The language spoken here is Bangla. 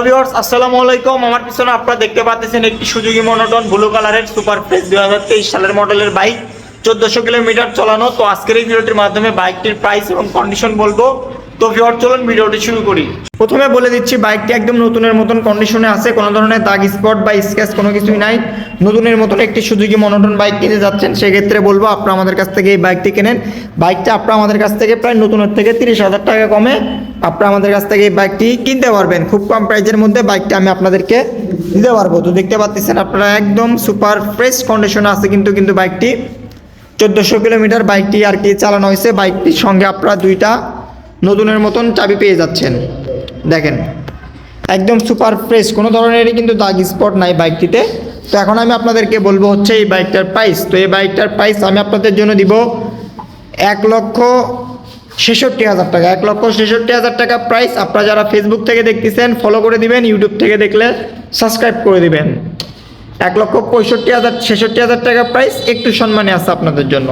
ভিউয়ার্স আসসালামু আলাইকুম। আমার পিছনে আপনারা দেখতে পাচ্ছেন একটি সুজুকি মনোটন ব্লু কালারের সুপার ফ্রেশ 2023 সালের মডেলের বাইক, 1400 কিলোমিটার চালানো। তো আজকের এই ভিডিওটির মাধ্যমে বাইকটির প্রাইস এবং কন্ডিশন বলবো। তো ভিউয়ার চলুন ভিডিওটি শুরু করি। প্রথমে বলে দিচ্ছি বাইকটি একদম নতুনের মতন কন্ডিশনে আছে, কোনো ধরনের দাগ স্পট বা স্ক্র্যাচ কোনো কিছুই নাই। নতুনের মতন একটি সুজুকি মনোটন বাইক কিনতে যাচ্ছেন, সেক্ষেত্রে বলবো আপনারা আমাদের কাছ থেকে এই বাইকটি কেনেন। বাইকটা আপনারা আমাদের কাছ থেকে প্রায় নতুনের থেকে 30,000 টাকা কমে আপনারা আমাদের কাছ থেকে এই বাইকটি কিনতে পারবেন। খুব কম প্রাইসের মধ্যে বাইকটা আমি আপনাদেরকে দিতে পারবো। তো দেখতে পাচ্ছেন আপনারা একদম সুপার ফ্রেশ কন্ডিশনে আছে কিন্তু বাইকটি 1400 কিলোমিটার বাইকটি আর কি চালানো হয়েছে। বাইকটির সঙ্গে আপনারা দুইটা নতুনের মতন চাবি পেয়ে যাচ্ছেন। দেখেন একদম সুপার ফ্রেশ, কোনো ধরনেরই কিন্তু দাগ স্পট নাই বাইকটিতে। তো এখন আমি আপনাদেরকে বলবো হচ্ছে এই বাইকটার প্রাইস। তো এই বাইকটার প্রাইস আমি আপনাদের জন্য দিব 1,66,000 টাকা। 1,66,000 টাকা প্রাইস। আপনারা যারা ফেসবুক থেকে দেখতেছেন ফলো করে দিবেন, ইউটিউব থেকে দেখলে সাবস্ক্রাইব করে দিবেন। 1,65,000 টাকা প্রাইস, একটু সম্মানে আছে আপনাদের জন্য।